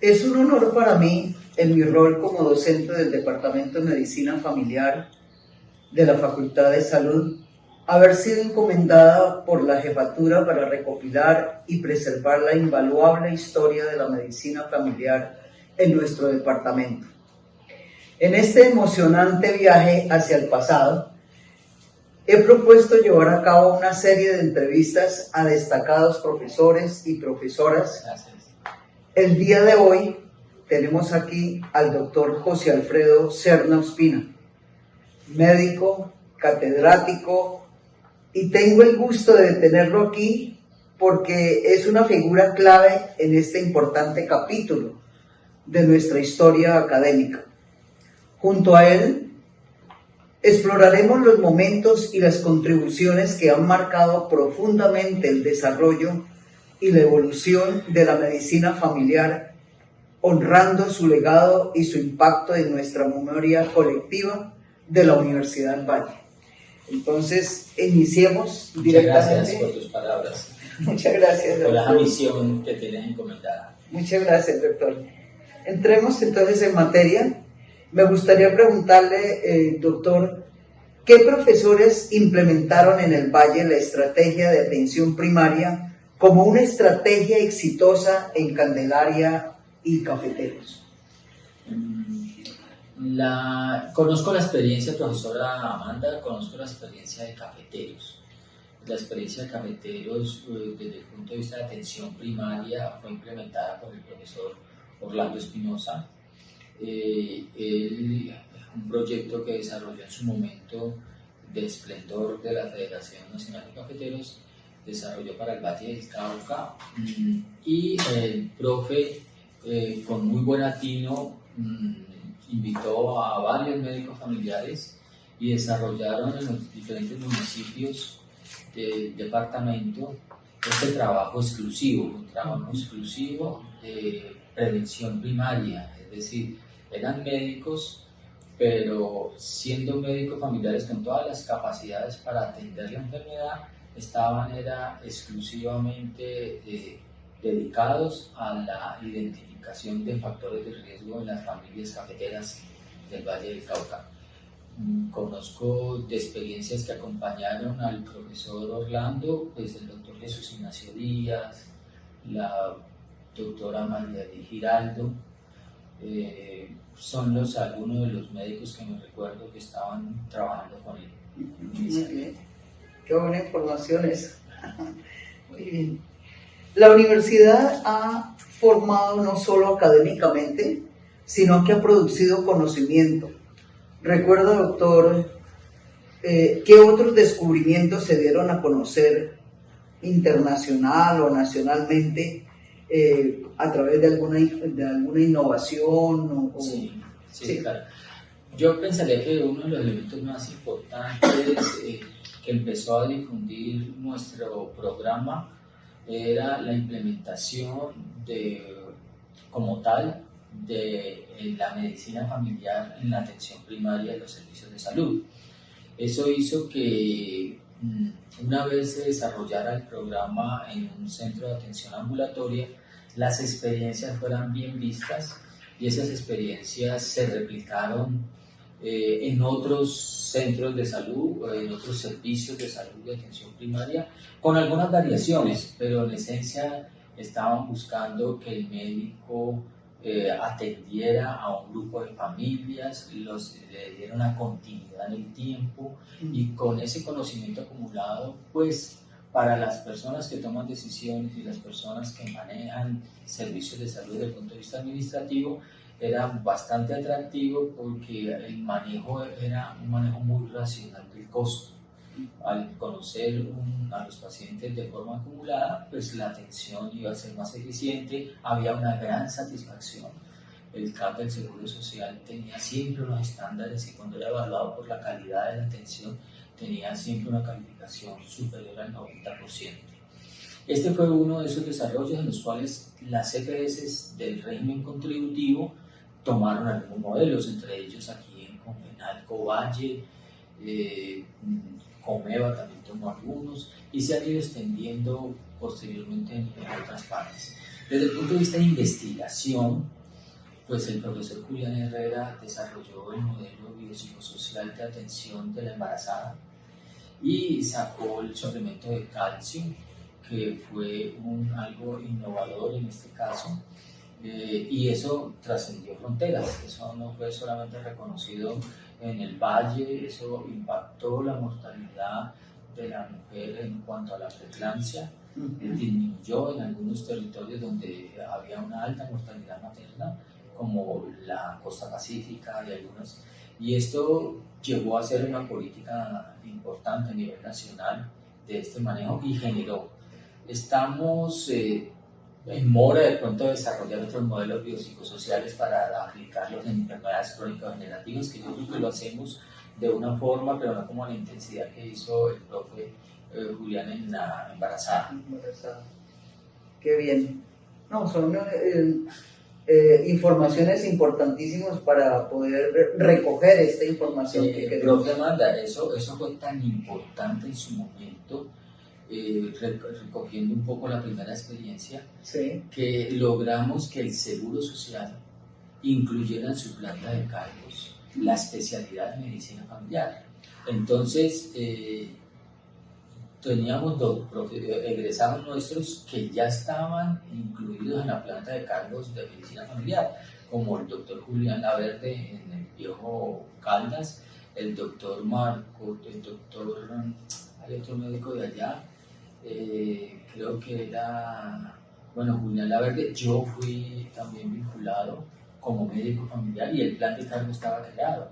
Es un honor para mí, en mi rol como docente del Departamento de Medicina Familiar de la Facultad de Salud, haber sido encomendada por la jefatura para recopilar y preservar la invaluable historia de la medicina familiar en nuestro departamento. En este emocionante viaje hacia el pasado, he propuesto llevar a cabo una serie de entrevistas a destacados profesores y profesoras. Gracias. El día de hoy tenemos aquí al doctor José Alfredo Serna Ospina, médico, catedrático, y tengo el gusto de tenerlo aquí porque es una figura clave en este importante capítulo de nuestra historia académica. Junto a él, exploraremos los momentos y las contribuciones que han marcado profundamente el desarrollo y la evolución de la medicina familiar, honrando su legado y su impacto en nuestra memoria colectiva de la Universidad del Valle. Entonces, iniciemos directamente. Gracias por tus palabras. Muchas gracias, doctor. Por la misión que tienes encomendada. Muchas gracias, doctor. Entremos entonces en materia. Me gustaría preguntarle, doctor, ¿qué profesores implementaron en el Valle la estrategia de atención primaria como una estrategia exitosa en Candelaria y Cafeteros? Conozco la experiencia, profesora Amanda, conozco la experiencia de Cafeteros. La experiencia de Cafeteros, desde el punto de vista de atención primaria, fue implementada por el profesor Orlando Espinosa. Un proyecto que desarrolló en su momento de esplendor de la Federación Nacional de Cafeteros, desarrolló para el Valle del Cauca, y el profe, con muy buen atino, invitó a varios médicos familiares y desarrollaron en los diferentes municipios del departamento este trabajo exclusivo, un trabajo exclusivo de prevención primaria, es decir, eran médicos, pero siendo médicos familiares con todas las capacidades para atender la enfermedad, estaban exclusivamente dedicados a la identificación de factores de riesgo en las familias cafeteras del Valle del Cauca. Conozco de experiencias que acompañaron al profesor Orlando, pues el doctor Jesús Ignacio Díaz, la doctora María de Giraldo, son algunos de los médicos que me recuerdo que estaban trabajando con él. Muy bien, qué buena información esa. Muy bien. La universidad ha formado no solo académicamente, sino que ha producido conocimiento. Recuerdo, doctor, ¿qué otros descubrimientos se dieron a conocer internacional o nacionalmente a través de alguna innovación? Sí, claro. Yo pensaría que uno de los elementos más importantes que empezó a difundir nuestro programa era la implementación como tal de la medicina familiar en la atención primaria de los servicios de salud. Eso hizo que una vez se desarrollara el programa en un centro de atención ambulatoria, las experiencias fueran bien vistas y esas experiencias se replicaron en otros centros de salud, en otros servicios de salud de atención primaria, con algunas variaciones, pero en esencia estaban buscando que el médico atendiera a un grupo de familias, le diera una continuidad en el tiempo, y con ese conocimiento acumulado, pues para las personas que toman decisiones y las personas que manejan servicios de salud desde el punto de vista administrativo, era bastante atractivo porque el manejo era un manejo muy racional del costo. Al conocer a los pacientes de forma acumulada, pues la atención iba a ser más eficiente, había una gran satisfacción. El CAP del Seguro Social tenía siempre unos estándares y cuando era evaluado por la calidad de la atención tenía siempre una calificación superior al 90%. Este fue uno de esos desarrollos en los cuales las EPS del régimen contributivo tomaron algunos modelos, entre ellos aquí en Confenalco Valle, Comeva también tomó algunos y se han ido extendiendo posteriormente en otras partes. Desde el punto de vista de investigación, pues el profesor Julián Herrera desarrolló el modelo biopsicosocial de atención de la embarazada y sacó el suplemento de calcio, que fue algo innovador en este caso, y eso trascendió fronteras. Eso no fue solamente reconocido en el valle, eso impactó la mortalidad de la mujer en cuanto a la preeclampsia, disminuyó en algunos territorios donde había una alta mortalidad materna, como la costa pacífica y algunos, y esto llevó a ser una política importante a nivel nacional de este manejo y generó. Estamos en mora de pronto de desarrollar otros modelos biopsicosociales para aplicarlos en enfermedades crónicas degenerativas, que yo creo que lo hacemos de una forma, pero no como la intensidad que hizo el profe Julián en la embarazada. Qué bien. No, son informaciones importantísimas para poder recoger esta información que queremos. Profe Amanda, eso fue tan importante en su momento, recogiendo un poco la primera experiencia, sí, que logramos que el Seguro Social incluyera en su planta de cargos la especialidad de medicina familiar. Entonces, teníamos dos egresados nuestros que ya estaban incluidos en la planta de cargos de medicina familiar, como el doctor Julián Laverde en el viejo Caldas, el doctor Marco, hay otro médico de allá, creo que era, Julián Laverde. Yo fui también vinculado como médico familiar y el plan de cargo estaba creado.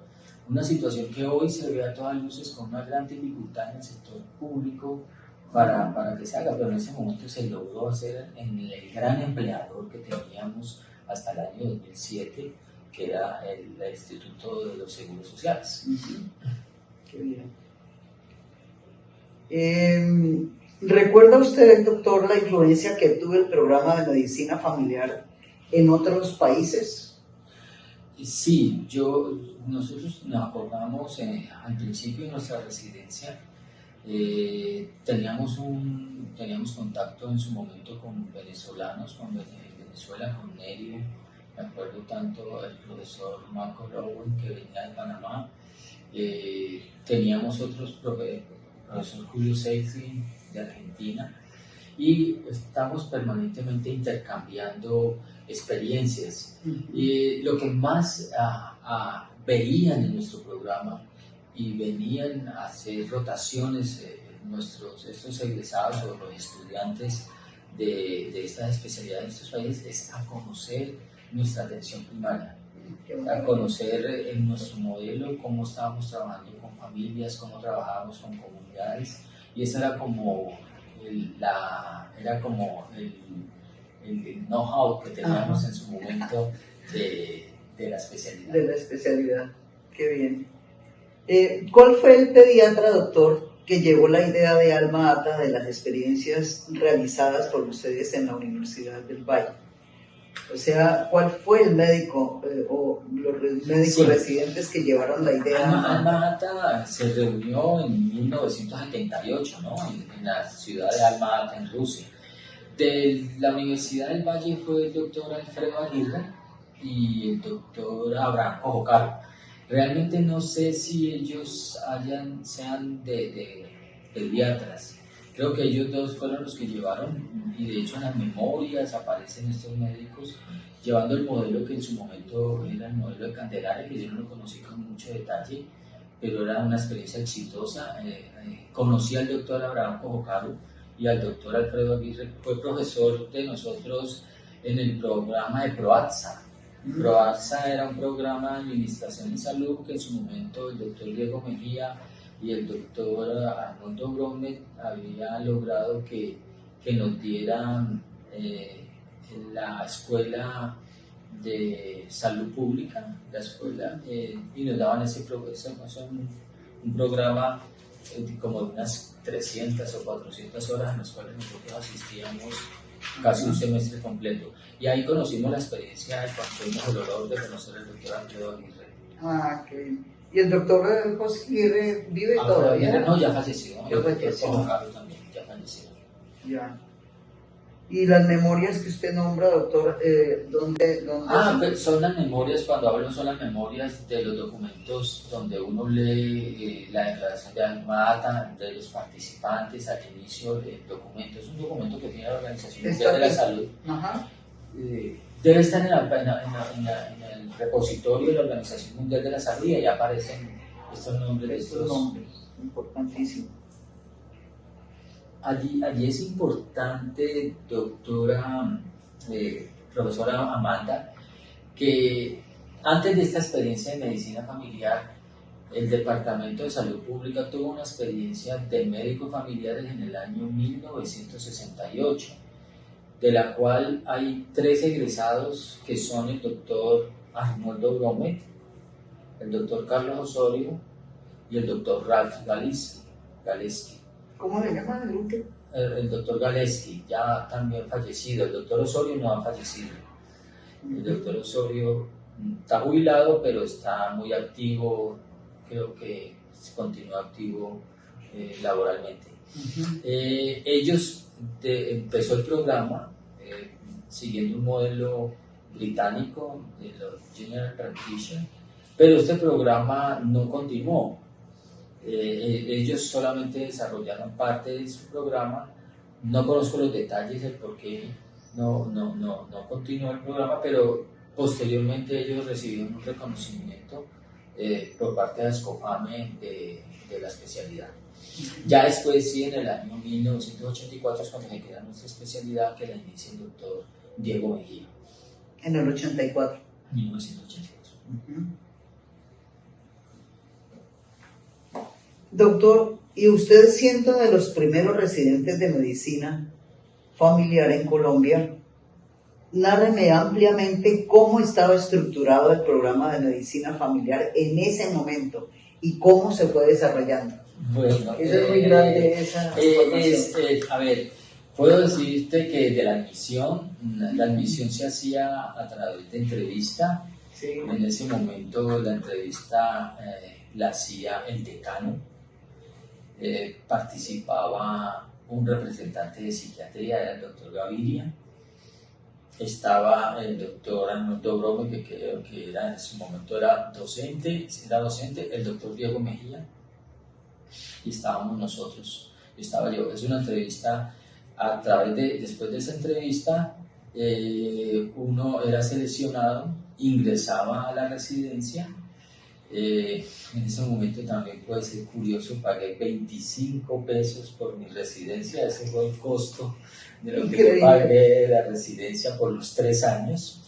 Una situación que hoy se ve a todas luces con una gran dificultad en el sector público para que se haga, pero en ese momento se logró hacer en el gran empleador que teníamos hasta el año 2007, que era el Instituto de los Seguros Sociales. Qué bien. ¿Recuerda usted, doctor, la influencia que tuvo el programa de medicina familiar en otros países? Sí, nosotros nos acordamos al principio de nuestra residencia, teníamos contacto en su momento con venezolanos, con Venezuela, con Nerio, me acuerdo tanto el profesor Marco Rowan, que venía de Panamá, teníamos otros profesor Julio Seifrin de Argentina, y estamos permanentemente intercambiando experiencias. Y lo que más veían en nuestro programa y venían a hacer rotaciones estos egresados o los estudiantes de estas especialidades de estos países es a conocer nuestra atención primaria, a conocer en nuestro modelo cómo estábamos trabajando con familias, cómo trabajábamos con comunidades, y esa era como el know-how que teníamos en su momento de la especialidad. De la especialidad, qué bien. ¿Cuál fue el pediatra, doctor, que llevó la idea de Alma Ata de las experiencias realizadas por ustedes en la Universidad del Valle? O sea, ¿cuál fue el médico o los médicos residentes que llevaron la idea? Alma Ata se reunió en 1978, ¿no? en la ciudad de Alma Ata, en Rusia. De la Universidad del Valle fue el doctor Alfredo Aguirre y el doctor Abraham Cojocaro. Realmente no sé si ellos sean de pediatras. Creo que ellos dos fueron los que llevaron, y de hecho en las memorias aparecen estos médicos llevando el modelo que en su momento era el modelo de Candelaria, que yo no lo conocí con mucho detalle, pero era una experiencia exitosa. Conocí al doctor Abraham Cojocaro y al doctor Alfredo Aguirre, fue profesor de nosotros en el programa de PROAXA. PROAXA era un programa de administración en salud que en su momento el doctor Diego Mejía y el doctor Arnoldo Bromet había logrado que nos dieran en la escuela de salud pública, la escuela, y nos daban un programa como de unas 300 o 400 horas en las cuales nosotros asistíamos casi un semestre completo. Y ahí conocimos la experiencia cuando tuvimos el honor de conocer al doctor Alfredo Aguirre. Ah, qué bien. ¿Y el doctor José Aguirre vive todavía? No, ya falleció. Ya falleció. El doctor Carlos también, ya falleció. Ya. Y las memorias que usted nombra, doctor, ¿dónde Pues son las memorias, cuando hablo son las memorias de los documentos donde uno lee la declaración de Almada, de los participantes al inicio del documento. Es un documento que tiene la Organización Mundial de la Salud. Ajá. Debe estar en el repositorio de la Organización Mundial de la Salud y ahí aparecen estos nombres de estos nombres, importantísimo. Allí es importante, doctora, profesora Amanda, que antes de esta experiencia de medicina familiar, el Departamento de Salud Pública tuvo una experiencia de médicos familiares en el año 1968, de la cual hay 3 egresados que son el doctor Arnoldo Bromet, el doctor Carlos Osorio y el doctor Ralph Galeski. ¿Cómo le llaman el último? El doctor Galeski, ya también fallecido. El doctor Osorio no ha fallecido. El doctor Osorio está jubilado, pero está muy activo, creo que continúa activo laboralmente. Ellos empezó el programa siguiendo un modelo británico de los General Practitioners, pero este programa no continuó. Ellos solamente desarrollaron parte de su programa. No conozco los detalles del por qué no continuó el programa, pero posteriormente ellos recibieron un reconocimiento por parte de Ascofame de la especialidad. Ya después, sí, en el año 1984 es cuando se crea nuestra especialidad, que la inicia el doctor Diego Mejía. En el 84. 1984. Doctor, ¿y usted siendo de los primeros residentes de medicina familiar en Colombia, nárreme ampliamente cómo estaba estructurado el programa de medicina familiar en ese momento y cómo se fue desarrollando? Bueno, es muy grande esa información. A ver, puedo decirte que de la admisión se hacía a través de entrevista. Sí. En ese momento la entrevista la hacía el decano. Participaba un representante de psiquiatría, era el doctor Gaviria. Estaba el doctor Arnoldo Brome, que creo que era, en ese momento era docente, el doctor Diego Mejía, y estábamos nosotros, estaba yo. Es una entrevista, después de esa entrevista, uno era seleccionado, ingresaba a la residencia. En ese momento también puede ser curioso, pagué 25 pesos por mi residencia, ese fue el costo de lo que yo pagué de la residencia por los 3 años.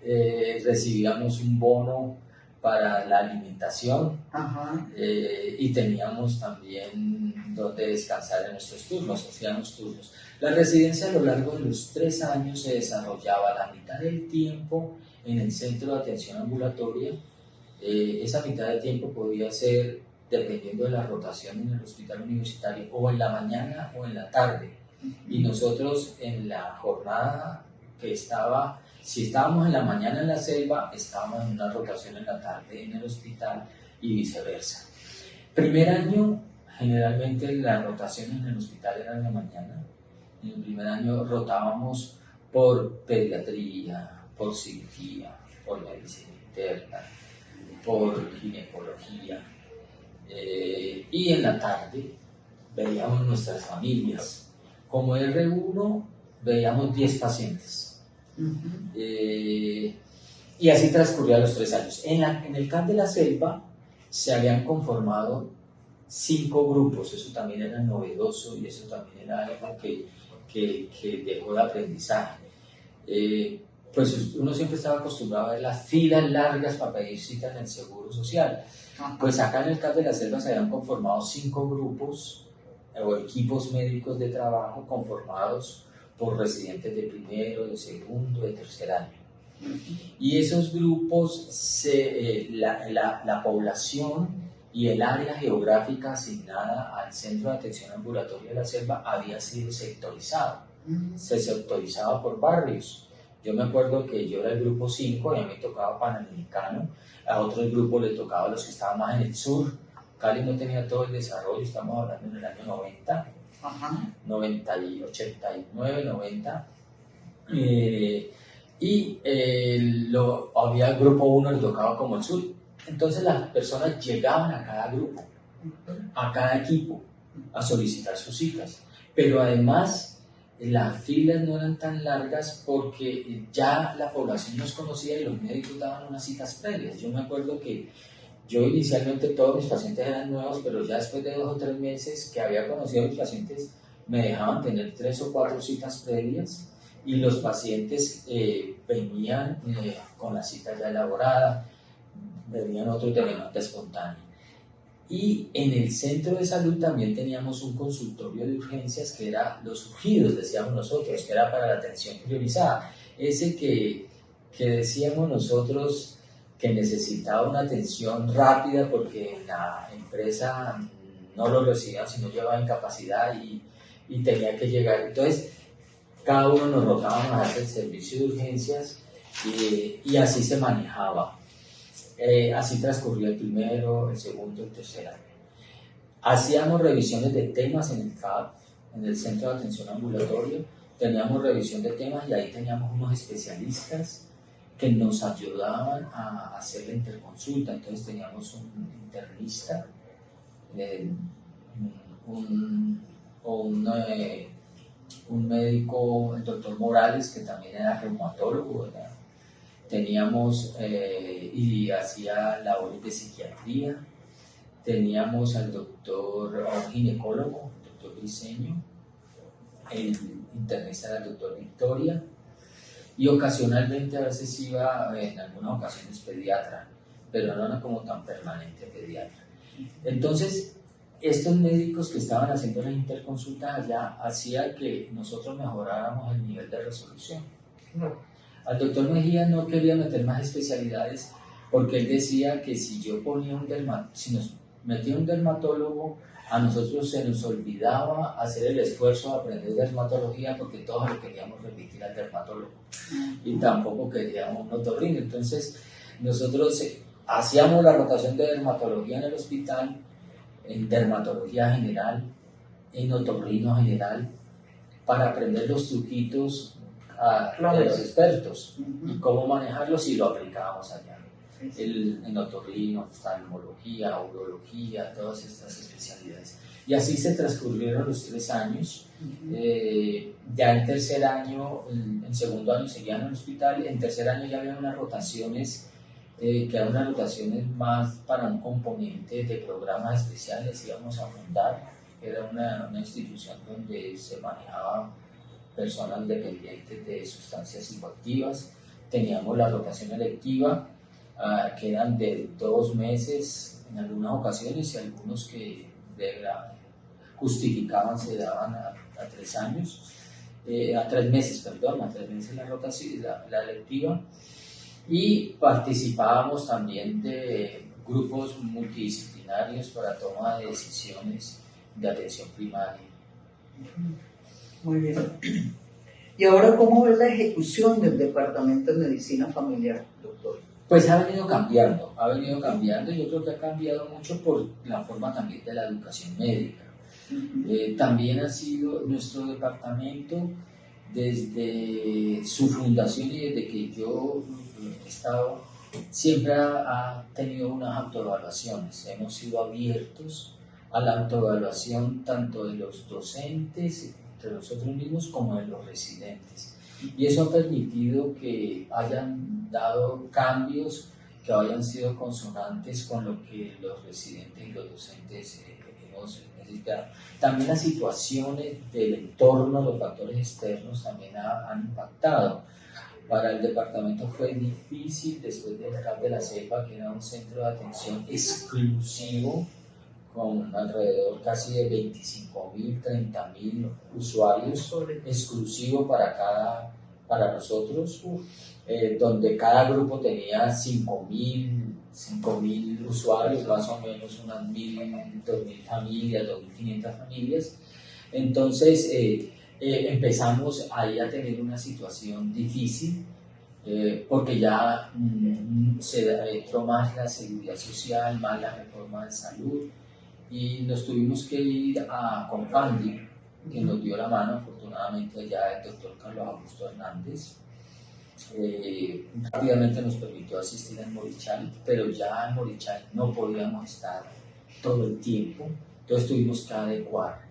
Recibíamos un bono para la alimentación. Y teníamos también donde descansar en nuestros turnos, hacíamos turnos. La residencia a lo largo de los 3 años se desarrollaba la mitad del tiempo en el centro de atención ambulatoria. Esa mitad de tiempo podía ser, dependiendo de la rotación en el hospital universitario, o en la mañana o en la tarde. Y nosotros en la jornada que estaba, si estábamos en la mañana en la selva, estábamos en una rotación en la tarde en el hospital y viceversa. Primer año, generalmente las rotaciones en el hospital eran en la mañana. En el primer año rotábamos por pediatría, por cirugía, por medicina interna, por ginecología, y en la tarde veíamos nuestras familias. Como R1 veíamos 10 pacientes. Y así transcurrían los 3 años. En el CAP de la Selva se habían conformado 5 grupos. Eso también era novedoso y eso también era algo que dejó de aprendizaje. Pues uno siempre estaba acostumbrado a ver las filas largas para pedir cita en el Seguro Social. Pues acá en el CAP de la Selva se habían conformado 5 grupos o equipos médicos de trabajo conformados por residentes de primero, de segundo, de tercer año. Y esos grupos, la población y el área geográfica asignada al Centro de Atención Ambulatoria de la Selva había sido sectorizado. Se sectorizaba por barrios. Yo me acuerdo que yo era el grupo 5 y a mí me tocaba Panamericano, a otro grupo le tocaba a los que estaban más en el sur. Cali no tenía todo el desarrollo, estamos hablando en el año 90, 89, 90. Había el grupo 1 le tocaba como el sur. Entonces las personas llegaban a cada grupo, a cada equipo, a solicitar sus citas. Pero además las filas no eran tan largas porque ya la población nos conocía y los médicos daban unas citas previas. Yo me acuerdo que yo inicialmente todos mis pacientes eran nuevos, pero ya después de 2 o 3 meses que había conocido a mis pacientes, me dejaban tener 3 o 4 citas previas y los pacientes venían con la cita ya elaborada, venían otros de demanda espontánea. Y en el centro de salud también teníamos un consultorio de urgencias que era los urgidos, decíamos nosotros, que era para la atención priorizada. Ese que decíamos nosotros que necesitaba una atención rápida porque la empresa no lo recibía si no llevaba incapacidad y tenía que llegar. Entonces, cada uno nos rotábamos a hacer el servicio de urgencias y así se manejaba. Así transcurría el primero, el segundo, el tercer año. Hacíamos revisiones de temas en el CAP, en el Centro de Atención Ambulatoria. Teníamos revisión de temas y ahí teníamos unos especialistas que nos ayudaban a hacer la interconsulta. Entonces teníamos un internista, un médico, el doctor Morales, que también era reumatólogo, ¿verdad? Teníamos y hacía labores de psiquiatría. Teníamos al doctor, a un ginecólogo, el doctor Briceño, el internista era el doctor Victoria, y ocasionalmente a veces iba, en algunas ocasiones, pediatra, pero no era como tan permanente pediatra. Entonces, estos médicos que estaban haciendo las interconsultas allá hacía que nosotros mejoráramos el nivel de resolución. Al doctor Mejía no quería meter más especialidades porque él decía que si yo ponía si nos metía un dermatólogo, a nosotros se nos olvidaba hacer el esfuerzo de aprender dermatología porque todos lo queríamos repetir al dermatólogo y tampoco queríamos un otorrino. Entonces nosotros hacíamos la rotación de dermatología en el hospital, en dermatología general, en otorrino general, para aprender los truquitos de los expertos y cómo manejarlos y lo aplicábamos allá. En otorrino, oftalmología, urología, todas estas especialidades. Y así se transcurrieron los 3 años. Ya en tercer año, en segundo año seguían en el hospital, en tercer año ya había unas rotaciones, que eran unas rotaciones más para un componente de programas especiales. Íbamos a fundar, era una institución donde se manejaba personas dependientes de sustancias psicoactivas. Teníamos la rotación electiva, que eran de 2 meses en algunas ocasiones y algunos que justificaban se daban a 3 años, a 3 meses, perdón, a 3 meses la rotación, la electiva. Y participábamos también de grupos multidisciplinarios para toma de decisiones de atención primaria. Muy bien. ¿Y ahora cómo ves la ejecución del Departamento de Medicina Familiar, doctor? Pues ha venido cambiando, yo creo que ha cambiado mucho por la forma también de la educación médica. También ha sido nuestro departamento, desde su fundación y desde que yo he estado, siempre ha tenido unas autoevaluaciones. Hemos sido abiertos a la autoevaluación tanto de los docentes, entre nosotros mismos, como de los residentes. Y eso ha permitido que hayan dado cambios que hayan sido consonantes con lo que los residentes y los docentes hemos necesitado. También las situaciones del entorno, los factores externos también han impactado. Para el departamento fue difícil después del CAP de la Cepa, que era un centro de atención exclusivo, con alrededor casi de 25.000, 30.000 usuarios, exclusivo para nosotros, donde cada grupo tenía 5.000 usuarios, más o menos unas 1.000, 2.000 familias, 2.500 familias. Entonces empezamos ahí a tener una situación difícil, porque ya se entró más la seguridad social, más la reforma de salud, y nos tuvimos que ir a Confandi. que nos dio la mano, afortunadamente ya el doctor Carlos Augusto Hernández. Rápidamente nos permitió asistir en Morichal, pero ya en Morichal no podíamos estar todo el tiempo, entonces tuvimos que adecuar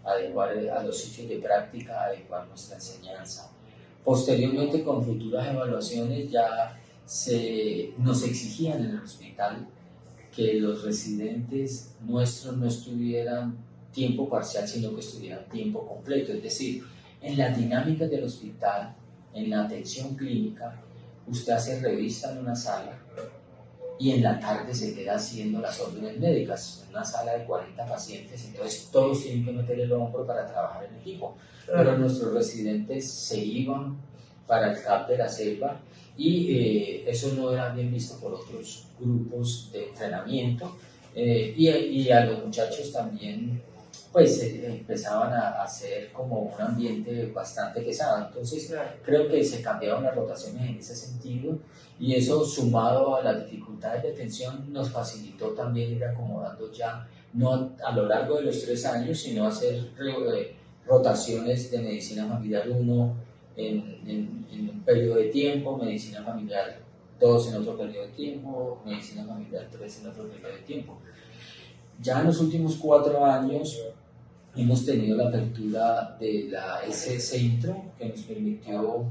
a los sitios de práctica, adecuar nuestra enseñanza. Posteriormente, con futuras evaluaciones, ya nos exigían en el hospital que los residentes nuestros no estuvieran tiempo parcial, sino que estuvieran tiempo completo. Es decir, en las dinámicas del hospital, en la atención clínica, usted hace revista en una sala y en la tarde se queda haciendo las órdenes médicas, en una sala de 40 pacientes, entonces todos tienen que meter el hombro para trabajar en equipo. Pero nuestros residentes se iban para el CAP de la Selva y eso no era bien visto por otros grupos de entrenamiento y a los muchachos también pues empezaban a hacer como un ambiente bastante pesado. Entonces creo que se cambiaron las rotaciones en ese sentido y eso sumado a las dificultades de atención nos facilitó también ir acomodando ya, no a lo largo de los 3 años, sino hacer rotaciones de medicina familiar 1 en un periodo de tiempo, medicina familiar 2 en otro periodo de tiempo, medicina familiar 3 en otro periodo de tiempo. Ya en los últimos 4 años hemos tenido la apertura de ese centro que nos permitió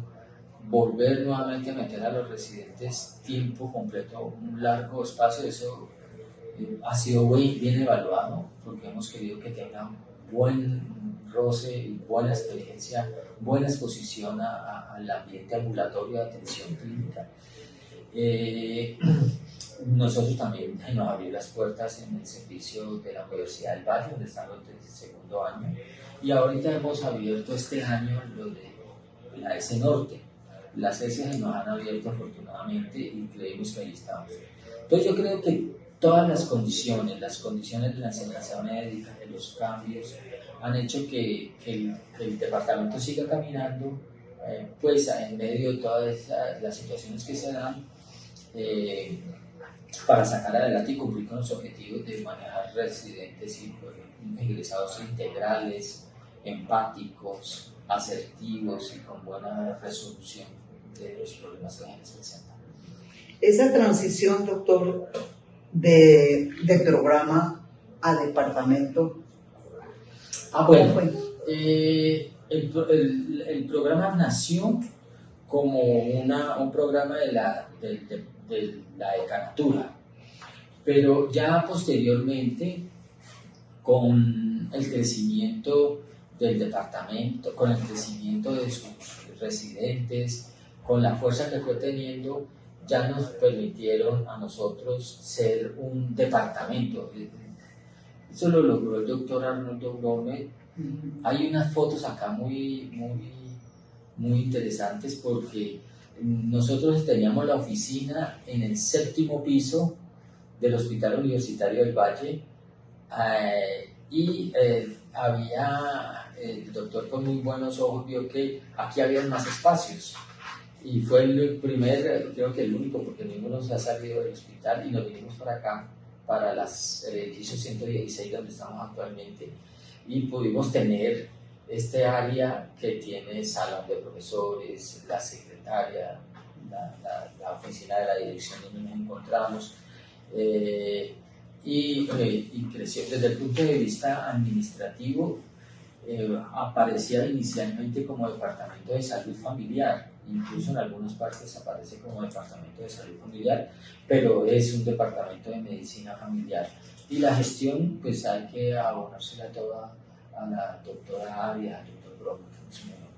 volver nuevamente a meter a los residentes tiempo completo, un largo espacio. Eso ha sido bien evaluado porque hemos querido que tengan buen roce y buena experiencia, buena exposición al ambiente ambulatorio de atención clínica. Nosotros también nos abrió las puertas en el servicio de la Universidad del Valle, donde estamos desde el 2.º año, y ahorita hemos abierto este año lo de la S Norte. Las S nos han abierto afortunadamente y creemos que ahí estamos. Entonces yo creo que todas las condiciones de la enseñanza médica, de los cambios, han hecho que el departamento siga caminando, pues en medio de todas las situaciones que se dan, para sacar adelante y cumplir con los objetivos de manejar residentes y egresados integrales, empáticos, asertivos y con buena resolución de los problemas que se presentan. Esa transición, doctor, de programa a departamento, bueno, el programa nació como un programa de la decanatura, pero ya posteriormente con el crecimiento del departamento, con el crecimiento de sus residentes, con la fuerza que fue teniendo, ya nos permitieron a nosotros ser un departamento. Eso lo logró el doctor Arnoldo Gómez. Hay unas fotos acá muy interesantes porque nosotros teníamos la oficina en el 7º piso del Hospital Universitario del Valle y el doctor con muy buenos ojos vio que aquí había más espacios y fue el primer, creo que el único, porque ninguno se ha salido del hospital y nos vinimos para acá, para el edificio 116 donde estamos actualmente, y pudimos tener este área que tiene salón de profesores, la secretaria, la oficina de la dirección donde nos encontramos, y creció. Desde el punto de vista administrativo, aparecía inicialmente como departamento de salud familiar, incluso en algunas partes aparece como departamento de salud familiar, pero es un departamento de medicina familiar. Y la gestión, pues hay que abonársela toda a la doctora Arias, al doctor Broma, que en su momento.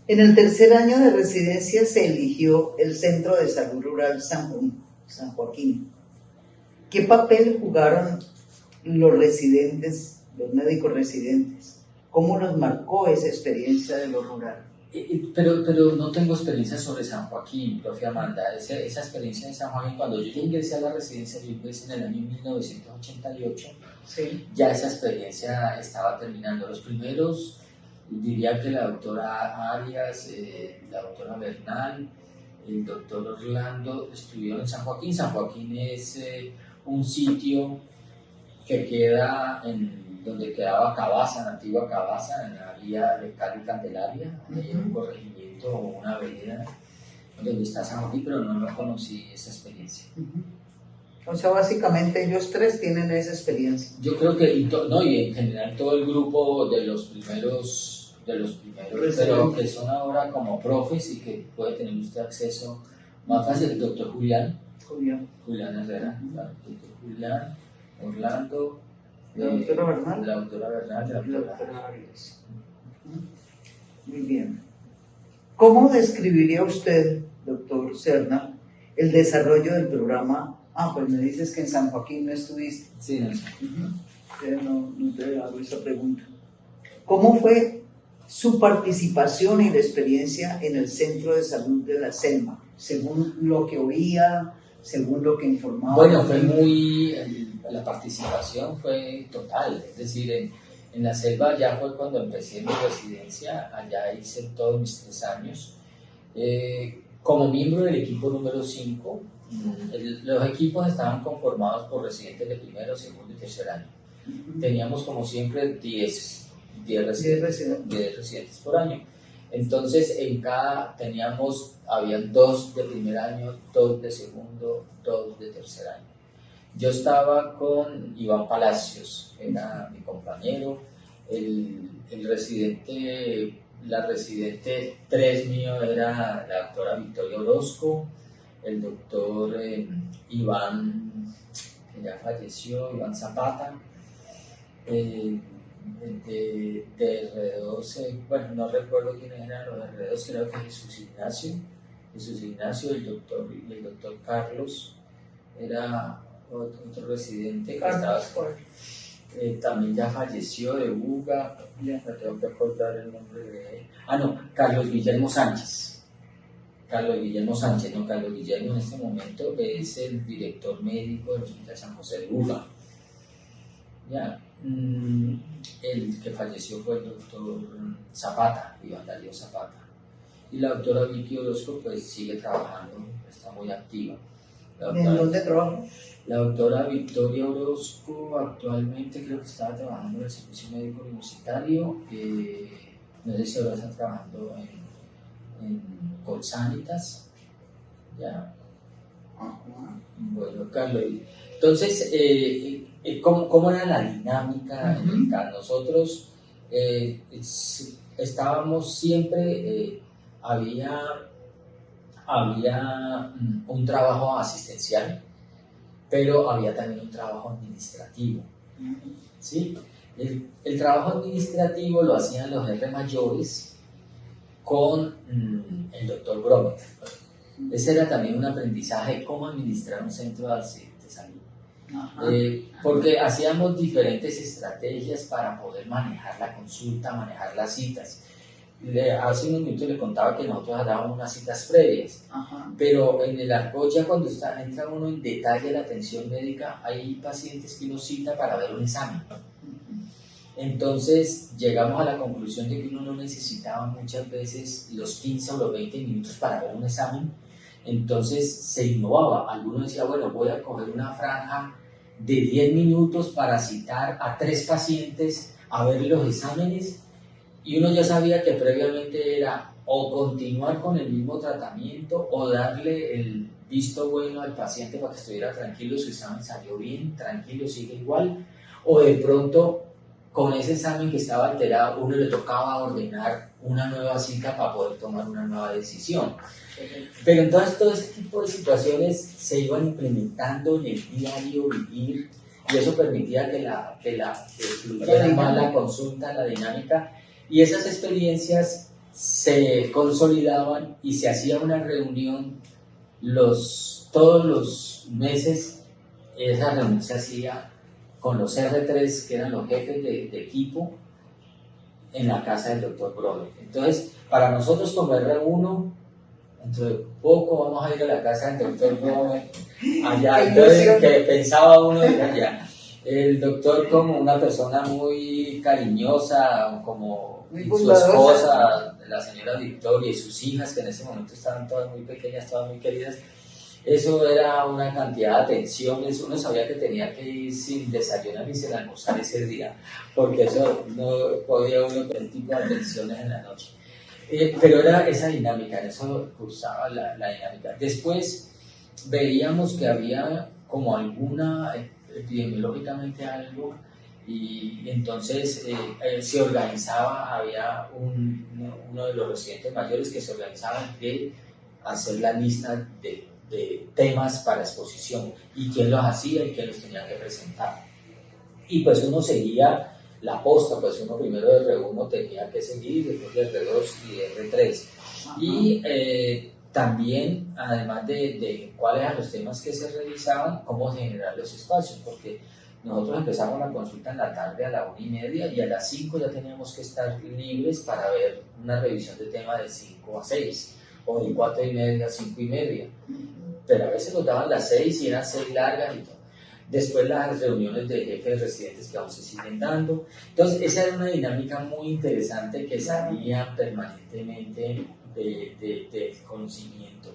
En el 3er año de residencia se eligió el Centro de Salud Rural San Joaquín. ¿Qué papel jugaron los residentes, los médicos residentes? ¿Cómo nos marcó esa experiencia de lo rural? Pero no tengo experiencia sobre San Joaquín, profe Amanda. Esa experiencia de San Joaquín, cuando yo ingresé a la residencia, yo ingresé en el año 1988, sí. Ya esa experiencia estaba terminando. Los primeros, diría que la doctora Arias, la doctora Bernal, el doctor Orlando estuvieron en San Joaquín. San Joaquín es un sitio que queda en donde quedaba Cabaza, la antigua Cabaza, en la vía de Cali Candelaria, hay un corregimiento o una avenida donde está San Joaquín, pero no conocí esa experiencia. O sea, básicamente ellos tres tienen esa experiencia. Yo creo que, y en general todo el grupo de los primeros, pero que son ahora como profes y que puede tener usted acceso más fácil, el doctor Julián Herrera, claro, doctor Julián, Orlando, la doctora Bernal, la doctora Arias. Muy bien. ¿Cómo describiría usted, doctor Serna, el desarrollo del programa? Pues me dices que en San Joaquín no estuviste. Sí, no sé. No te hago esa pregunta. ¿Cómo fue su participación y la experiencia en el Centro de Salud de la Selma? Según lo que oía, según lo que informaba. Bueno, la participación fue total, es decir, en la selva ya fue cuando empecé mi residencia, allá hice todos mis 3 años. Como miembro del equipo número 5, los equipos estaban conformados por residentes de primero, segundo y tercer año. Teníamos como siempre 10 residentes por año. Entonces habían 2 de primer año, 2 de segundo, 2 de tercer año. Yo estaba con Iván Palacios, era mi compañero, la residente 3 mío era la doctora Victoria Orozco, el doctor Iván, que ya falleció, Iván Zapata, de R12, bueno, no recuerdo quiénes eran los R2, creo que Jesús Ignacio, el doctor Carlos, era otro residente que estaba, también ya falleció, de UGA, ya me tengo que acordar el nombre de él. Carlos Guillermo Sánchez, Carlos Guillermo en este momento es el director médico del Hospital San José de UGA. Ya, el que falleció fue el doctor Zapata, Iván Darío Zapata. Y la doctora Vicky Orozco pues sigue trabajando, está muy activa. ¿En dónde trabaja? La doctora Victoria Orozco actualmente creo que estaba trabajando en el Servicio Médico Universitario, no sé si ahora está trabajando en Colsanitas, ya. Bueno, Carlos, entonces, ¿cómo era la dinámica en el CAN? Nosotros estábamos siempre, había un trabajo asistencial, pero había también un trabajo administrativo, ¿sí? El trabajo administrativo lo hacían los jefes mayores con el doctor Brometer. Ese era también un aprendizaje de cómo administrar un centro de salud. Porque hacíamos diferentes estrategias para poder manejar la consulta, manejar las citas. Hace unos minutos le contaba que nosotros dábamos unas citas previas, pero en el argot ya cuando entra uno en detalle de la atención médica, hay pacientes que uno cita para ver un examen. Entonces llegamos a la conclusión de que uno no necesitaba muchas veces los 15 o los 20 minutos para ver un examen. Entonces se innovaba. Alguno decía, bueno, voy a coger una franja de 10 minutos para citar a 3 pacientes a ver los exámenes, y uno ya sabía que previamente era o continuar con el mismo tratamiento o darle el visto bueno al paciente para que estuviera tranquilo, su examen salió bien, tranquilo, sigue igual, o de pronto con ese examen que estaba alterado uno le tocaba ordenar una nueva cita para poder tomar una nueva decisión. Pero entonces todo ese tipo de situaciones se iban implementando en el diario vivir, y eso permitía que fluyera más la consulta, la dinámica, y esas experiencias se consolidaban y se hacía una reunión todos los meses. Esa reunión se hacía con los R3, que eran los jefes de equipo, en la casa del doctor Brode. Entonces, para nosotros como R1, dentro de poco vamos a ir a la casa del doctor Brode, allá. Entonces, que pensaba uno ir allá. El doctor como una persona muy cariñosa, como su esposa, la señora Victoria, y sus hijas, que en ese momento estaban todas muy pequeñas, todas muy queridas. Eso era una cantidad de atenciones, uno sabía que tenía que ir sin desayunar ni sin almorzar ese día, porque eso no podía uno con el tipo de atenciones en la noche. Pero era esa dinámica, en eso cursaba la dinámica. Después veíamos que había como alguna, epidemiológicamente algo, y entonces se organizaba, había uno de los residentes mayores que se organizaba de hacer la lista de temas para exposición y quién los hacía y quién los tenía que presentar. Y pues uno seguía la posta, pues uno primero de R1 tenía que seguir, después de R2 y de R3. Y también, además de cuáles eran los temas que se revisaban, cómo generar los espacios, porque nosotros empezamos la consulta en la tarde a la 1:30 y a las 5 ya teníamos que estar libres para ver una revisión de tema de 5 a 6 o de 4:30 a 5:30. Pero a veces nos daban las 6 y eran 6 largas y todo. Después las reuniones de jefes de residentes que aún se siguen dando. Entonces esa era una dinámica muy interesante que salía permanentemente de conocimiento.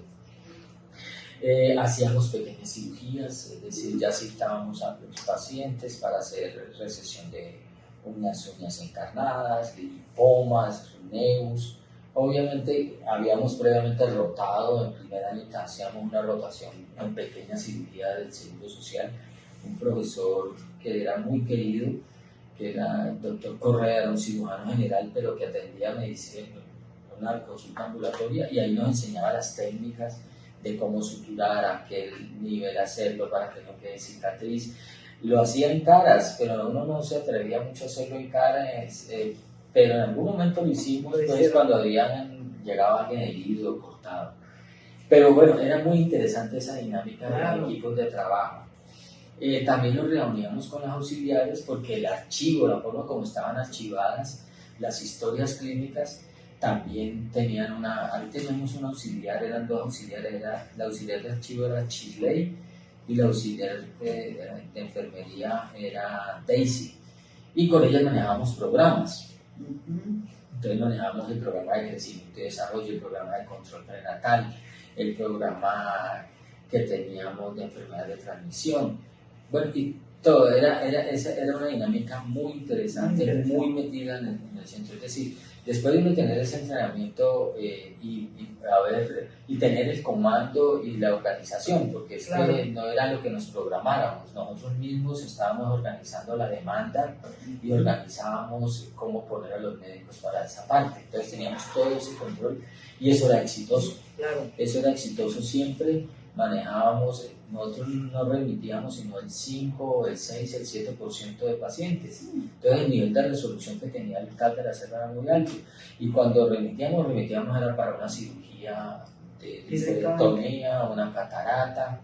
Hacíamos pequeñas cirugías, es decir, ya citábamos a los pacientes para hacer recesión de uñas encarnadas, lipomas, rineus. Obviamente habíamos previamente rotado, en primer año hacíamos una rotación en pequeña cirugía del Seguro Social. Un profesor que era muy querido, que era el doctor Correa, era un cirujano general, pero que atendía medicina, una consulta ambulatoria, y ahí nos enseñaba las técnicas de cómo suturar, a qué nivel hacerlo para que no quede cicatriz. Lo hacía en caras, pero uno no se atrevía mucho a hacerlo en caras, pero en algún momento lo hicimos, pues, cuando llegaba alguien herido o cortado. Pero bueno, era muy interesante esa dinámica de equipos de trabajo. También nos reuníamos con las auxiliares porque el archivo, la forma como estaban archivadas las historias clínicas, también tenían ahí teníamos una auxiliar, eran dos auxiliares, la auxiliar de archivo era Chisley y la auxiliar de enfermería era Daisy, y con ella manejábamos programas. Entonces manejábamos el programa de crecimiento y desarrollo, el programa de control prenatal, el programa que teníamos de enfermedades de transmisión. Bueno, y todo, era una dinámica muy interesante, muy metida en el centro. Es decir, después de uno tener ese entrenamiento y tener el comando y la organización, porque es que no era lo que nos programáramos, nosotros mismos estábamos organizando la demanda y organizábamos cómo poner a los médicos para esa parte. Entonces teníamos todo ese control y eso era exitoso. Eso era exitoso siempre. Manejábamos, nosotros no remitíamos sino el 5, el 6, el 7% de pacientes. Entonces el nivel de resolución que tenía el TAC de la selva era muy alto. Y cuando remitíamos era para una cirugía de histerectomía, una catarata.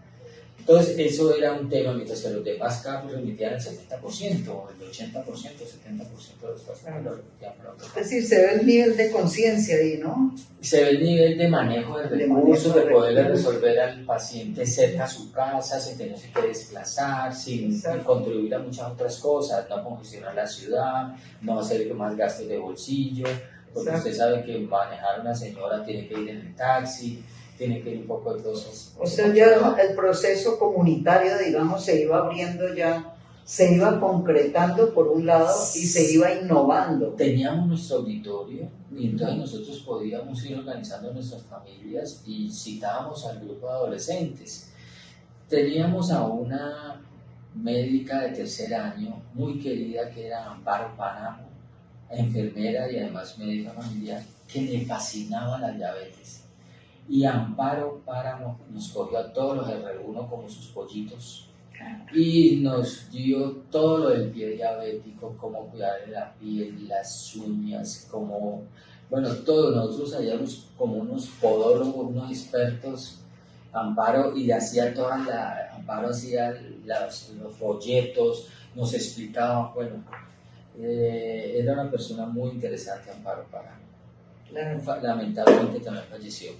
Entonces eso era un tema, mientras que los demás casos remitían el 70%, el 80%, el 70% de los pacientes lo remitían para otro caso. Es decir, se ve el nivel de conciencia ahí, ¿no? Se ve el nivel de manejo de recursos, de poderle resolver al paciente cerca a su casa, sin tenerse que desplazar, sin contribuir a muchas otras cosas, no congestionar la ciudad, no hacer más gastos de bolsillo, porque usted sabe que manejar a una señora tiene que ir en el taxi, tiene que ir un poco de cosas. O sea, ya el proceso comunitario, digamos, se iba abriendo ya, se iba concretando por un lado y se iba innovando. Teníamos nuestro auditorio y entonces nosotros podíamos ir organizando nuestras familias y citábamos al grupo de adolescentes. Teníamos a una médica de tercer año muy querida que era Amparo Páramo, enfermera y además médica familiar, que le fascinaba la diabetes. Y Amparo Páramo nos cogió a todos los R1 como sus pollitos y nos dio todo lo del pie diabético, cómo cuidar la piel, las uñas, todo. Nosotros hallamos como unos podólogos, unos expertos. Amparo Amparo hacía los folletos, nos explicaba, era una persona muy interesante, Amparo Páramo. Lamentablemente también falleció.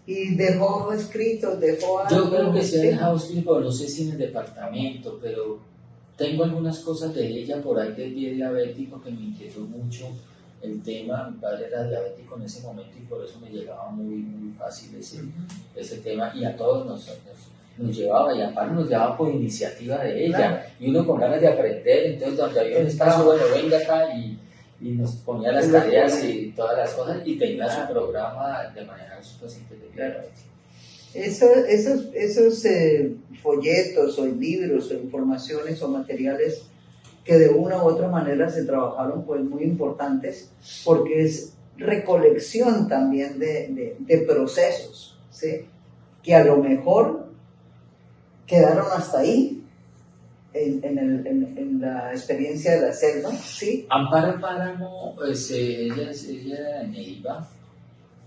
¿Y dejó escrito? Yo creo que se ha dejado escrito, no sé si en el departamento, pero tengo algunas cosas de ella por ahí del pie diabético que me inquietó mucho, el tema. Mi padre era diabético en ese momento y por eso me llegaba muy fácil ese tema, y a todos nos llevaba, y aparte nos llevaba por iniciativa de ella, Claro. Y uno con ganas de aprender. Entonces donde había un espacio, bueno, venga acá, y nos ponía las tareas y todas las cosas, y tenía su programa de manejar sus pacientes de diabetes. Esos folletos o libros o informaciones o materiales que de una u otra manera se trabajaron, pues muy importantes, porque es recolección también de procesos, ¿sí? Que a lo mejor quedaron hasta ahí en la experiencia de la selva, ¿sí? Amparo Páramo, pues, ella era de Neiva,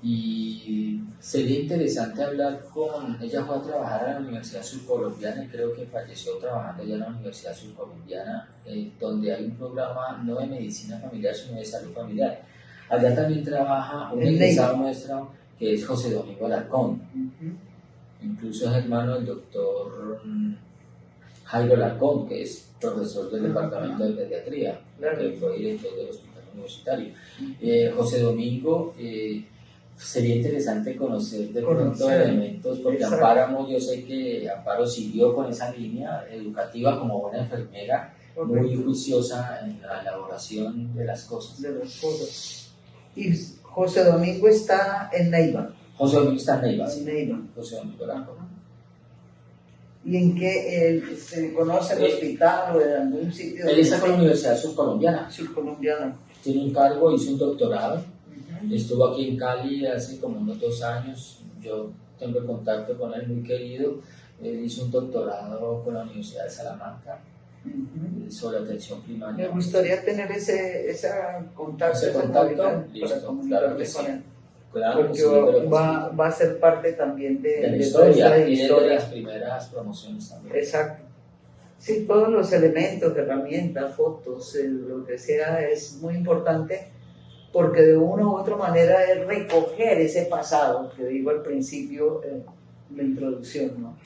y sería interesante hablar con ella. Fue a trabajar a la Universidad Surcolombiana y creo que falleció trabajando ya en la Universidad Surcolombiana, donde hay un programa no de medicina familiar sino de salud familiar. Allá también trabaja un egresado nuestro que es José Domingo Alarcón. Incluso es hermano del doctor Jairo Alarcón, que es profesor del departamento de pediatría, que fue director del hospital universitario. José Domingo, sería interesante conocer de pronto elementos, porque Amparo, yo sé que Amparo siguió con esa línea educativa como buena enfermera, muy juiciosa en la elaboración de las cosas. Y José Domingo está en Neiva. José Domingo está en Neiva, sí. Neiva. José Domingo Alarcón. ¿Y en qué se conoce el hospital o en algún sitio? Él está con la Universidad Surcolombiana. Tiene un cargo, hizo un doctorado. Estuvo aquí en Cali hace como unos 2 años. Yo tengo contacto con él, muy querido. Él hizo un doctorado con la Universidad de Salamanca sobre atención primaria. Me gustaría tener ese contacto. Listo, claro que sí. Con él. Claro, porque sí, va a ser parte también de la historia, y de las primeras promociones también. Exacto. Sí, todos los elementos, herramientas, fotos, lo que sea, es muy importante, porque de una u otra manera es recoger ese pasado que digo al principio en la introducción, ¿no?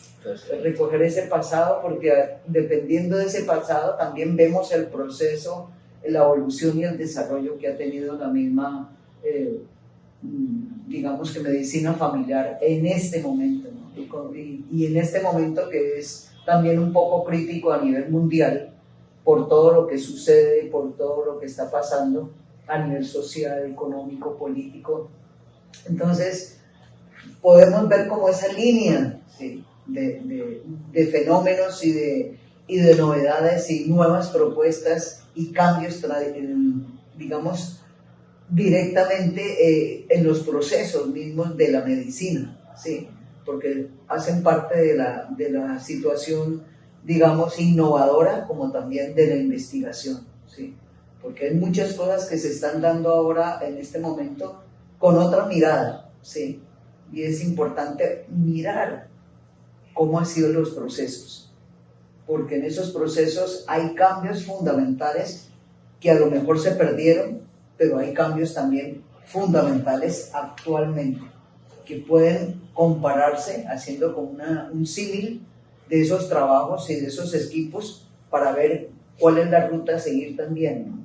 Recoger ese pasado, porque dependiendo de ese pasado también vemos el proceso, la evolución y el desarrollo que ha tenido la misma digamos que medicina familiar en este momento, ¿no? y en este momento que es también un poco crítico a nivel mundial por todo lo que sucede, por todo lo que está pasando a nivel social, económico, político. Entonces podemos ver como esa línea, ¿sí? de fenómenos y de novedades y nuevas propuestas y cambios, digamos, directamente en los procesos mismos de la medicina, ¿sí? Porque hacen parte de la situación, digamos, innovadora, como también de la investigación, ¿sí? Porque hay muchas cosas que se están dando ahora en este momento con otra mirada, ¿sí? Y es importante mirar cómo han sido los procesos, porque en esos procesos hay cambios fundamentales que a lo mejor se perdieron, pero hay cambios también fundamentales actualmente que pueden compararse haciendo como un símil de esos trabajos y de esos equipos para ver cuál es la ruta a seguir también, ¿no?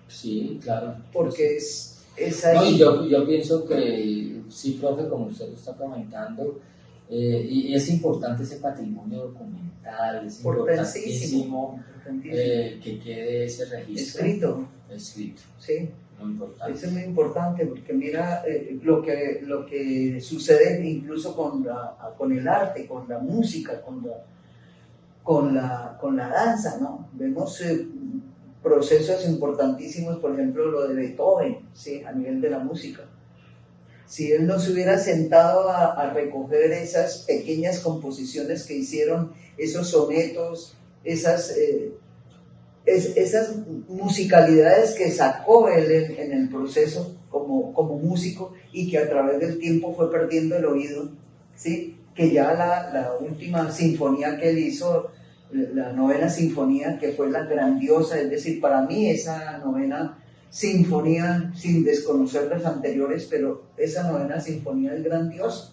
Sí, claro. Porque es ahí. No, yo pienso que sí, profe, como usted lo está comentando, y es importante ese patrimonio documental, es importantísimo que quede ese registro escrito. Sí. Muy importante. Eso es muy importante, porque mira lo que sucede incluso con el arte, con la música, con la danza, ¿no? Vemos procesos importantísimos, por ejemplo lo de Beethoven, ¿sí? A nivel de la música. Si él no se hubiera sentado a recoger esas pequeñas composiciones que hicieron, esos sonetos, esas musicalidades que sacó él en el proceso como músico, y que a través del tiempo fue perdiendo el oído, ¿sí? Que ya la última sinfonía que él hizo, la 9ª sinfonía, que fue la grandiosa, es decir, para mí esa 9ª sinfonía, sin desconocer las anteriores, pero esa 9ª sinfonía es grandiosa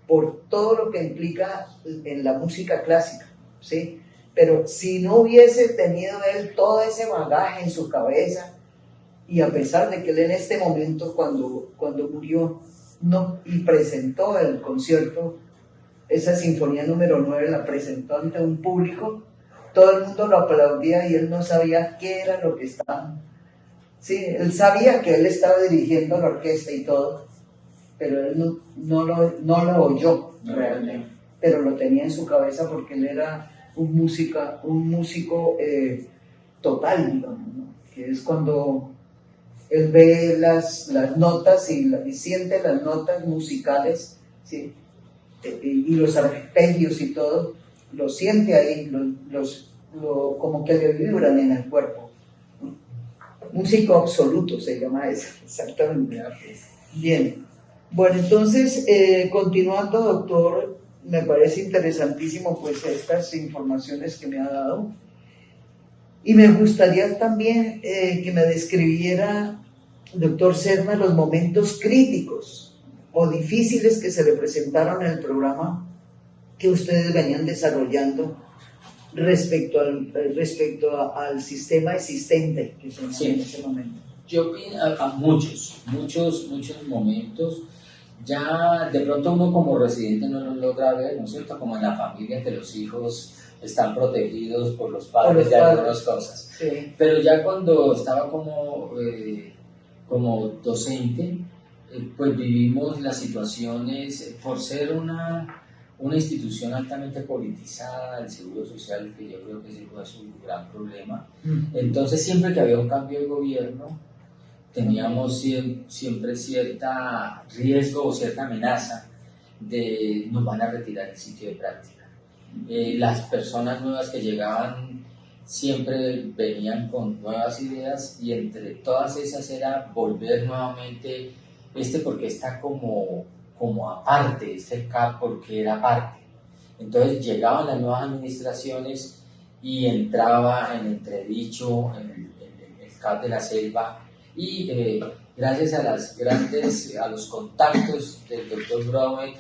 por todo lo que implica en la música clásica, ¿sí? Pero si no hubiese tenido él todo ese bagaje en su cabeza Y a pesar de que él en este momento, cuando murió, no, y presentó el concierto, esa sinfonía número 9 la presentó ante un público, todo el mundo lo aplaudía y él no sabía qué era lo que estaba. Sí, él sabía que él estaba dirigiendo la orquesta y todo, pero él no lo oyó realmente, pero lo tenía en su cabeza porque él era un músico total, digamos, ¿no? Que es cuando él ve las notas y siente las notas musicales, ¿sí? Y los arpegios y todo, lo siente ahí, como que le vibran en el cuerpo. Músico absoluto se llama eso, exactamente. Bien, bueno, entonces, continuando, doctor, me parece interesantísimo pues estas informaciones que me ha dado. Y me gustaría también que me describiera, doctor Serna, los momentos críticos o difíciles que se le presentaron en el programa que ustedes venían desarrollando respecto al sistema existente que se Sí. en ese momento. Yo vi a muchos momentos. Ya de pronto uno como residente no lo logra ver, ¿no es cierto? Como en la familia, que los hijos están protegidos por los padres de algunas cosas. Sí. Pero ya cuando estaba como docente, pues vivimos las situaciones, por ser una institución altamente politizada, el Seguro Social, que yo creo que ese fue su gran problema. Entonces siempre que había un cambio de gobierno, teníamos siempre cierta riesgo o cierta amenaza de nos van a retirar el sitio de práctica. Las personas nuevas que llegaban siempre venían con nuevas ideas y entre todas esas era volver nuevamente porque está como aparte, CAP porque era parte. Entonces llegaban las nuevas administraciones y entraba en entredicho el CAP de la Selva y gracias a los contactos del doctor Bromet,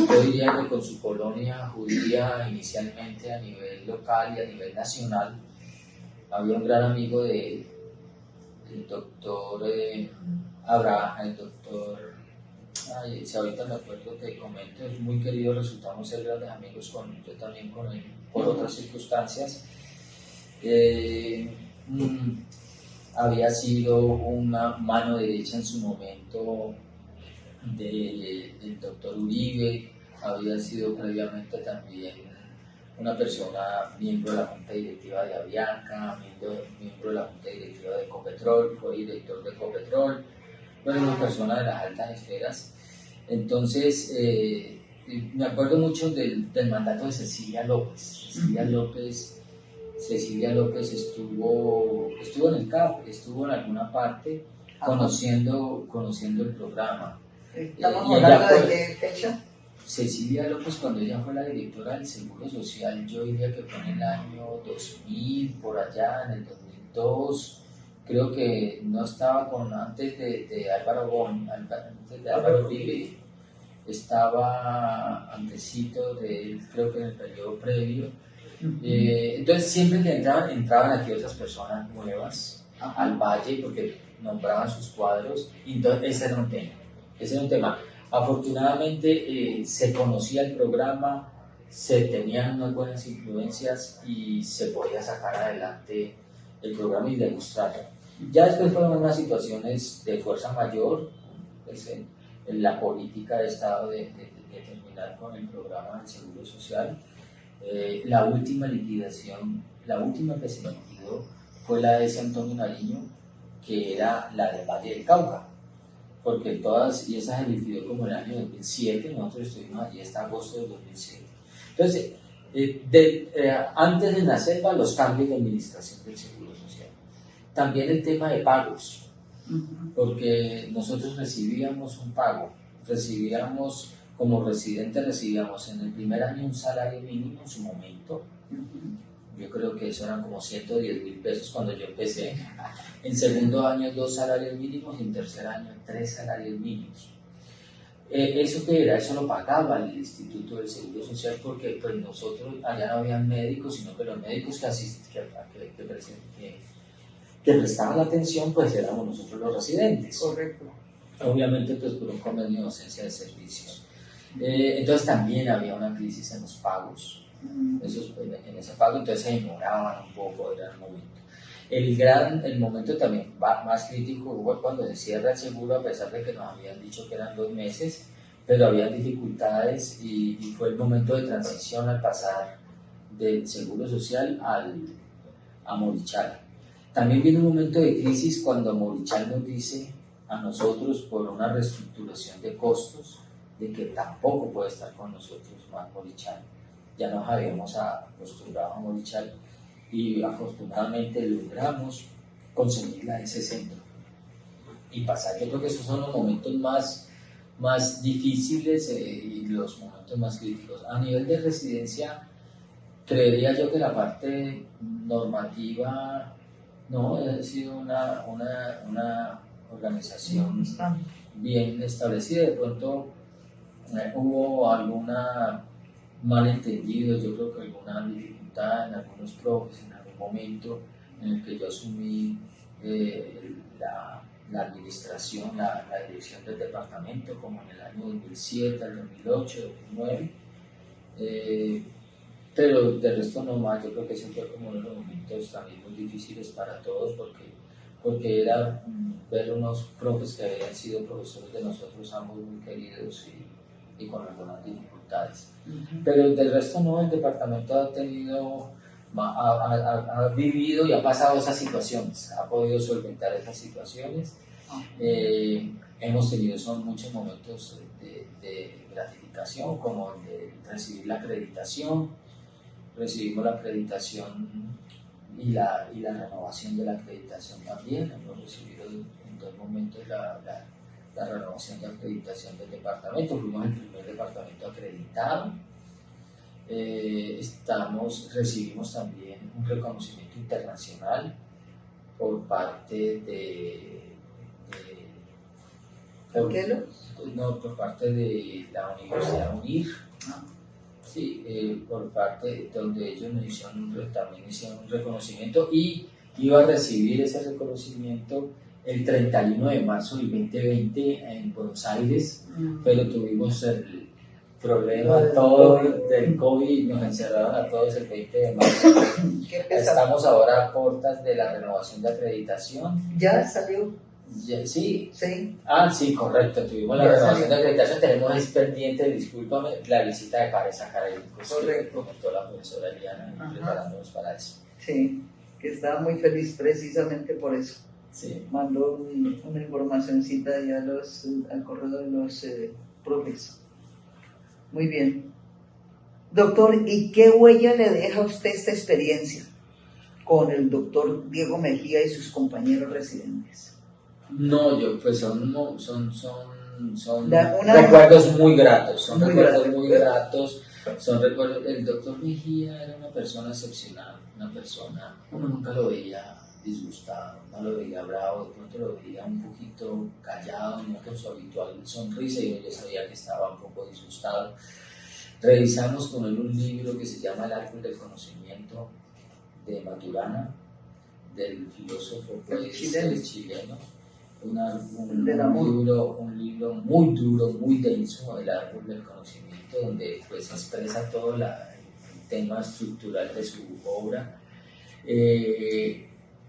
yo diría que con su colonia judía inicialmente a nivel local y a nivel nacional, había un gran amigo del doctor Abraham, el doctor, si ahorita me acuerdo que comento, es muy querido, resultamos ser grandes amigos, yo también con él, por otras circunstancias. Había sido una mano derecha en su momento del doctor Uribe, había sido previamente también una persona miembro de la Junta Directiva de Avianca, miembro de la Junta Directiva de Ecopetrol, fue director de Ecopetrol, bueno, una persona de las altas esferas. Entonces, me acuerdo mucho del mandato de Cecilia López. Cecilia López estuvo en el CAP, estuvo en alguna parte conociendo el programa. ¿Estamos hablando de qué fecha? Cecilia López, cuando ella fue la directora del Seguro Social, yo diría que fue en el año 2000, por allá, en el 2002, creo que no estaba antes de Álvaro antes de Álvaro Uribe, estaba antesito de él, creo que en el periodo previo. Entonces siempre que entraban aquí otras personas nuevas al valle porque nombraban sus cuadros y entonces ese era un tema. Afortunadamente se conocía el programa, se tenían unas buenas influencias y se podía sacar adelante el programa y demostrarlo. Ya después fueron unas situaciones de fuerza mayor, pues, en la política de Estado de terminar con el programa del Seguro Social. La última liquidación, la última que se liquidó fue la de ese Antonio Nariño, que era la del Valle del Cauca, porque todas, y esa se liquidó como en el año 2007, nosotros estuvimos allí hasta agosto del 2007. Entonces, antes de la selva, los cambios de administración del Seguro Social. También el tema de pagos, porque nosotros recibíamos un pago, como residentes recibíamos en el primer año un salario mínimo en su momento. Yo creo que eso eran como 110,000 pesos cuando yo empecé. En segundo año 2 salarios mínimos y en tercer año 3 salarios mínimos. ¿Eso qué era? Eso lo pagaba el Instituto del Seguro Social porque pues nosotros allá no habían médicos, sino que los médicos que prestaban la atención, pues éramos nosotros los residentes. Correcto. Obviamente, pues por un convenio de docencia de servicios. Entonces también había una crisis en los pagos. En ese pago, entonces se demoraban un poco, era el momento. El momento también más crítico fue cuando se cierra el seguro, a pesar de que nos habían dicho que eran 2 meses, pero había dificultades y fue el momento de transición al pasar del seguro social a Morichal. También viene un momento de crisis cuando Morichal nos dice a nosotros, por una reestructuración de costos, de que tampoco puede estar con nosotros más Morichal. Ya nos habíamos acostumbrado a Morichal y afortunadamente logramos conseguirla en ese centro y pasar. Yo creo que esos son los momentos más difíciles y los momentos más críticos. A nivel de residencia, creería yo que la parte normativa no ha sido una organización bien establecida. De pronto hubo alguna malentendido, yo creo que alguna dificultad en algunos profes en algún momento en el que yo asumí la administración, la dirección del departamento, como en el año 2007, el 2008, 2009, pero de resto no más. Yo creo que ese fue como uno de los momentos también muy difíciles para todos, porque era ver unos profes que habían sido profesores de nosotros, ambos muy queridos y con algunas dificultades. Pero del resto no, el departamento ha tenido, ha vivido y ha pasado esas situaciones, ha podido solventar esas situaciones. Hemos tenido muchos momentos de gratificación, como el de recibir la acreditación. Recibimos la acreditación y la renovación de la acreditación también. Hemos recibido en 2 momentos la renovación de acreditación del departamento. Fuimos el primer departamento acreditado. Recibimos también un reconocimiento internacional por parte por parte de la Universidad UNIR. Sí, por parte donde ellos también hicieron un reconocimiento, y iba a recibir ese reconocimiento el 31 de marzo del 2020 en Buenos Aires, pero tuvimos el problema todo del COVID y nos encerraron a todos el 20 de marzo. Estamos ahora a puertas de la renovación de acreditación. ¿Ya salió? Sí. Sí. Sí, correcto. Tuvimos la renovación de acreditación. Tenemos pendiente, discúlpame, la visita de pares académicos que comentó la profesora Eliana, preparándonos para eso. Sí, que estaba muy feliz precisamente por eso. Sí. Mandó una informacioncita ya al correo de los profes. Muy bien. Doctor, ¿y qué huella le deja a usted esta experiencia con el doctor Diego Mejía y sus compañeros residentes? No, pues son recuerdos muy gratos, muy gratos. El doctor Mejía era una persona excepcional, uno nunca lo veía disgustado, no lo veía bravo, de pronto lo veía un poquito callado, no con su habitual sonrisa, y yo sabía que estaba un poco disgustado. Revisamos con él un libro que se llama El árbol del conocimiento, de Maturana, del filósofo chileno. Un libro muy duro, muy denso, El árbol del conocimiento, donde pues expresa todo el tema estructural de su obra,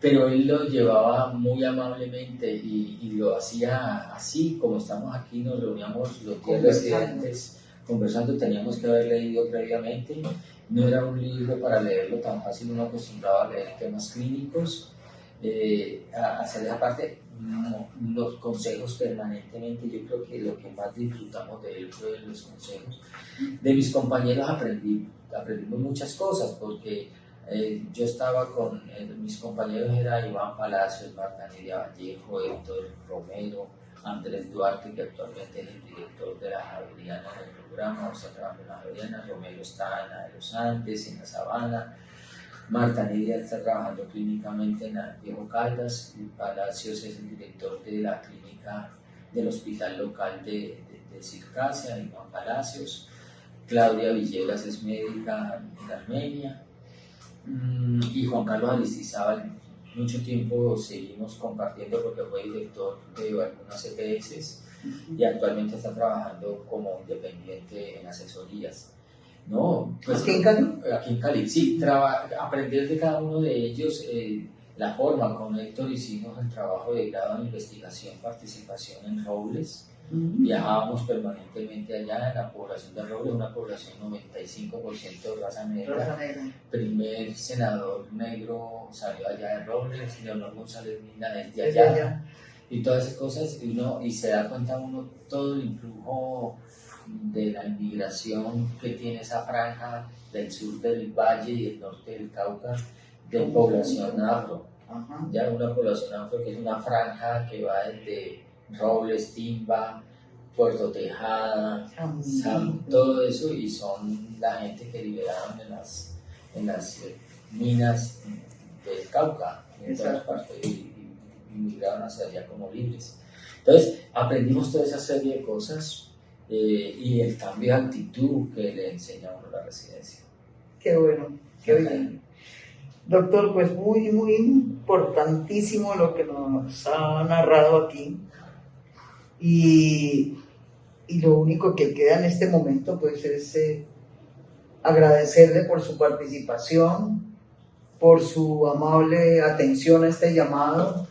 pero él lo llevaba muy amablemente y lo hacía así, como estamos aquí, nos reuníamos los 10 residentes conversando. Teníamos que haber leído previamente, no era un libro para leerlo tan fácil, uno acostumbraba a leer temas clínicos, a hacer esa parte. Los consejos permanentemente. Yo creo que lo que más disfrutamos de él fue los consejos. De mis compañeros aprendimos muchas cosas, porque yo estaba con mis compañeros, era Iván Palacios, Marta Nidia Vallejo, Héctor Romero, Andrés Duarte, que actualmente es el director de la Javeriana en el programa, está trabajando en la Javeriana. Romero está en la de los Andes, en la Sabana. Marta Nidia está trabajando clínicamente en el Viejo Caldas. Palacios es el director de la clínica del hospital local de Circasia, Iván Palacios. Claudia Villegas es médica en Armenia. Y Juan Carlos Aristizábal mucho tiempo seguimos compartiendo porque fue director de algunas EPS y actualmente está trabajando como independiente en asesorías. No, pues, ¿Aquí en Cali? Aquí en Cali, sí, aprender de cada uno de ellos, la forma. Con Héctor hicimos el trabajo de grado en investigación, participación en Robles. Viajábamos permanentemente allá en la población de Robles, una población 95% de raza negra. Primer senador negro salió allá de Robles, Leonor González Mina desde allá. Y todas esas cosas, y se da cuenta uno todo el influjo de la inmigración que tiene esa franja del sur del valle y del norte del Cauca de población afro. Ya una población afro que es una franja que va desde Robles, Timba, Puerto Tejada, todo eso, y son la gente que liberaron en las minas del Cauca, en todas partes, y migraron hacia allá como libres. Entonces aprendimos toda esa serie de cosas y el cambio de actitud que le enseña a uno la residencia. Qué bueno, qué bien. Doctor, pues muy importantísimo lo que nos ha narrado aquí, y lo único que queda en este momento pues es agradecerle por su participación, por su amable atención a este llamado,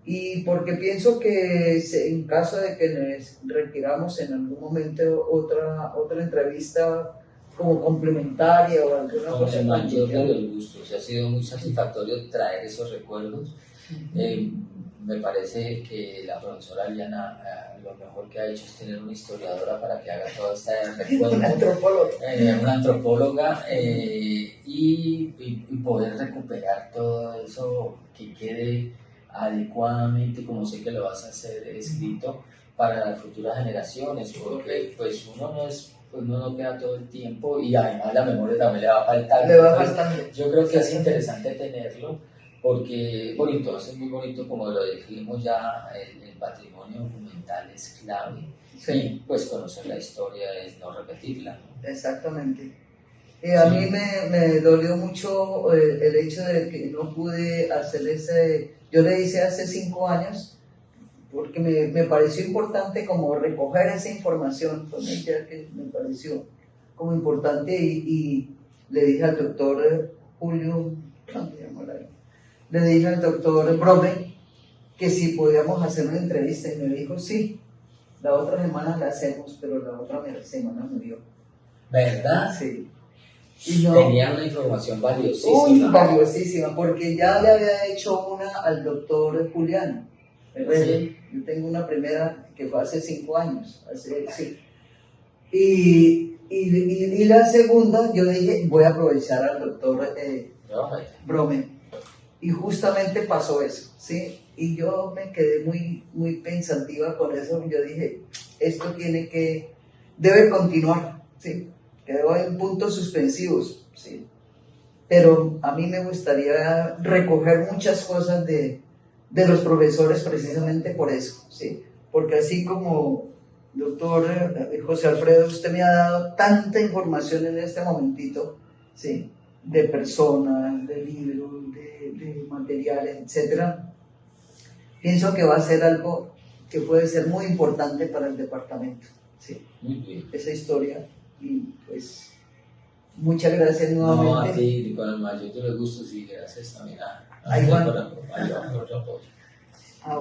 y porque pienso que en caso de que nos requiramos en algún momento otra entrevista como complementaria o alguna cosa. Con el mayor de los gustos, ha sido muy satisfactorio traer esos recuerdos. Me parece que la profesora Liana lo mejor que ha hecho es tener una historiadora para que haga todo este recuerdo. Una antropóloga y poder recuperar todo eso, que quede adecuadamente, como sé que lo vas a hacer escrito para las futuras generaciones, porque pues uno no queda todo el tiempo y además la memoria también le va a faltar. Yo creo que es interesante tenerlo porque bonito, es muy bonito, como lo dijimos ya, el patrimonio documental es clave. Sí. Y pues conocer la historia es no repetirla, ¿no? Exactamente. A mí me dolió mucho el hecho de que no pude hacer yo le hice hace 5 años, porque me pareció importante como recoger esa información, fue una idea que me pareció como importante, y le dije al doctor Julio, le dije al doctor Brome que si podíamos hacer una entrevista, y me dijo sí, la otra semana la hacemos, pero la otra semana murió. ¿Verdad? Sí. Tenía una información valiosísima. Valiosísima, porque ya le había hecho una al doctor Julián Herrera. Sí. Yo tengo una primera que fue hace 5 años. Y la segunda, yo dije, voy a aprovechar al doctor Brome. Y justamente pasó eso, ¿sí? Y yo me quedé muy pensativa con eso. Yo dije, esto debe continuar, ¿sí? Quedó en puntos suspensivos, ¿sí? Pero a mí me gustaría recoger muchas cosas de los profesores precisamente por eso, ¿sí? Porque así como doctor José Alfredo, usted me ha dado tanta información en este momentito, ¿sí? De personas, de libros, de materiales, etcétera. Pienso que va a ser algo que puede ser muy importante para el departamento, ¿sí? Muy bien. Esa historia. Y pues muchas gracias nuevamente. No, a ti, con el mayor de los gustos, y gracias también a Iván por tu apoyo.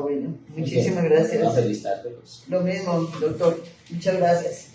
Bueno, muchísimas gracias. Feliz tarde, pues. Lo mismo, doctor. Muchas gracias.